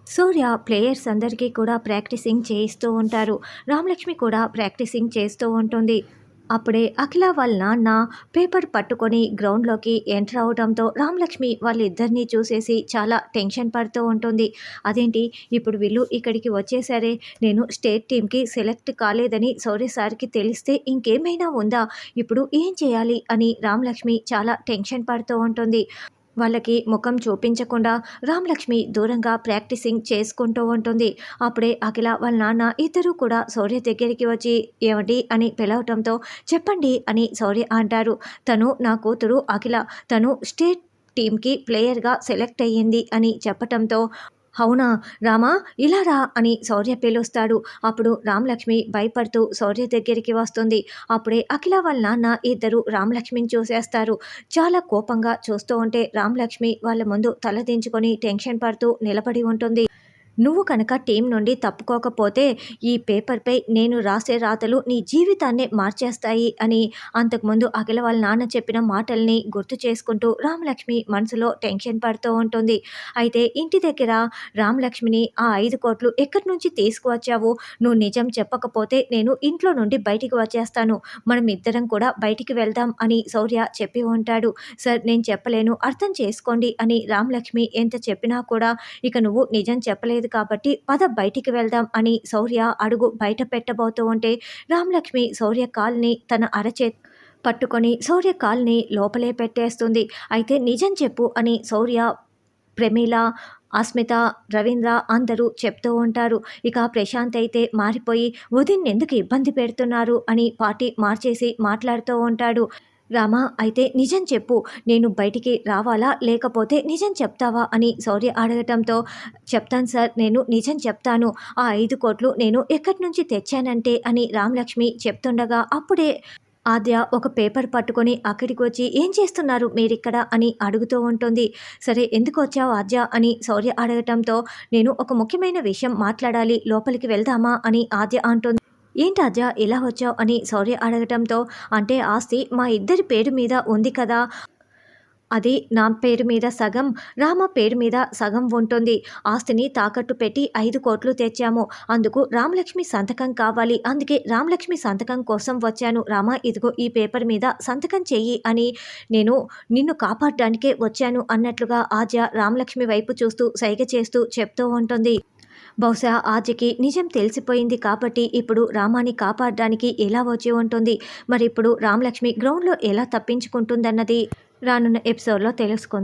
సూర్య players అందరికీ కూడా practising చేయిస్తూ ఉంటారు. రామలక్ష్మి కూడా ప్రాక్టీసింగ్ చేస్తూ ఉంటుంది. అప్పుడే అఖిల వాళ్ళ నాన్న పేపర్ పట్టుకొని గ్రౌండ్‌లోకి ఎంటర్ అవ్వడంతో రామలక్ష్మి వాళ్ళిద్దరిని చూసేసి చాలా టెన్షన్ పడుతూ ఉంటుంది. అదేంటి ఇప్పుడు వీళ్ళు ఇక్కడికి వచ్చేసారే! నేను స్టేట్ టీమ్‌కి సెలెక్ట్ కాలేదని శౌర్య సార్‌కి తెలిస్తే ఇంకేమైనా ఉందా? ఇప్పుడు ఏం చేయాలి? అని రామలక్ష్మి చాలా టెన్షన్ పడుతూ ఉంటుంది. వాళ్ళకి ముఖం చూపించకుండా రామలక్ష్మి దూరంగా ప్రాక్టీసింగ్ చేసుకుంటూ ఉంటుంది. అప్పుడే అఖిల వాళ్ళ నాన్న ఇద్దరూ కూడా శౌర్య దగ్గరికి వచ్చి ఏవండి అని పిలవటంతో చెప్పండి అని శౌర్య అంటారు. తను నా కూతురు అఖిల. తను స్టేట్ టీమ్‌కి ప్లేయర్‌గా సెలెక్ట్ అయ్యింది అని చెప్పటంతో అవునా రామా ఇలా రా అని శౌర్య పిలుస్తాడు. అప్పుడు రామలక్ష్మి భయపడుతూ శౌర్య దగ్గరికి వస్తుంది. అప్పుడే అఖిల వాళ్ళ నాన్న ఇద్దరు రామలక్ష్మిని చూసేస్తారు. చాలా కోపంగా చూస్తూ ఉంటే రామలక్ష్మి వాళ్ళ ముందు తల దించుకొని టెన్షన్ పడుతూ నిలబడి ఉంటుంది. నువ్వు కనుక టీం నుండి తప్పుకోకపోతే ఈ పేపర్పై నేను రాసే రాతలు నీ జీవితాన్నే మార్చేస్తాయి అని అంతకుముందు అఖిల వాళ్ళ నాన్న చెప్పిన మాటల్ని గుర్తు చేసుకుంటూ రామలక్ష్మి మనసులో టెన్షన్ పడుతూ ఉంటుంది. అయితే ఇంటి దగ్గర రామలక్ష్మిని ఆ 5 కోట్లు ఎక్కడి నుంచి తీసుకువచ్చావు? నువ్వు నిజం చెప్పకపోతే నేను ఇంట్లో నుండి బయటికి వచ్చేస్తాను. మనం ఇద్దరం కూడా బయటికి వెళ్దాం అని శౌర్య చెప్పి ఉంటాడు. సార్ నేను చెప్పలేను అర్థం చేసుకోండి అని రామలక్ష్మి ఎంత చెప్పినా కూడా ఇక నువ్వు నిజం చెప్పలేదు కాబట్టి పద బయటికి వెళ్దాం అని శౌర్య అడుగు బయట పెట్టబోతూ ఉంటే రామలక్ష్మి శౌర్య కాల్ని తన పట్టుకొని శౌర్య కాల్ని లోపలే పెట్టేస్తుంది. అయితే నిజం చెప్పు అని శౌర్య, ప్రమీల, అస్మిత, రవీంద్ర అందరూ చెప్తూ ఉంటారు. ఇక ప్రశాంత్ అయితే మారిపోయి వదిన్నెందుకు ఇబ్బంది పెడుతున్నారు అని పార్టీ మార్చేసి మాట్లాడుతూ ఉంటాడు. రామా అయితే నిజం చెప్పు, నేను బయటికి రావాలా లేకపోతే నిజం చెప్తావా అని శౌర్య అడగటంతో చెప్తాను సార్ నేను నిజం చెప్తాను. ఆ 5 కోట్లు నేను ఎక్కడి నుంచి తెచ్చానంటే అని రామలక్ష్మి చెప్తుండగా అప్పుడే ఆద్య ఒక పేపర్ పట్టుకొని అక్కడికి వచ్చి ఏం చేస్తున్నారు మీరిక్కడ అని అడుగుతూ ఉంటుంది. సరే ఎందుకు వచ్చావు ఆద్య అని శౌర్య అడగటంతో నేను ఒక ముఖ్యమైన విషయం మాట్లాడాలి లోపలికి వెళ్దామా అని ఆద్య అంటుంది. ఏంటాద్య ఇలా వచ్చావు అని శౌర్య అడగటంతో అంటే ఆస్తి మా ఇద్దరి పేరు మీద ఉంది కదా, అది నా పేరు మీద సగం, రామ పేరు మీద సగం ఉంటుంది. ఆస్తిని తాకట్టు పెట్టి 5 కోట్లు తెచ్చాము. అందుకు రామలక్ష్మి సంతకం కావాలి. అందుకే రామలక్ష్మి సంతకం కోసం వచ్చాను. రామ ఇదిగో ఈ పేపర్ మీద సంతకం చెయ్యి అని నేను నిన్ను కాపాడడానికే వచ్చాను అన్నట్లుగా ఆద్య రామలక్ష్మి వైపు చూస్తూ సైగ చేస్తూ చెప్తూ ఉంటుంది. బహుశా ఆద్యకి నిజం తెలిసిపోయింది కాబట్టి ఇప్పుడు రామాని కాపాడడానికి ఎలా వచ్చి ఉంటుంది. మరి ఇప్పుడు రామలక్ష్మి గ్రౌండ్లో ఎలా తప్పించుకుంటుందన్నది రానున్న ఎపిసోడ్లో తెలుసుకుందాం.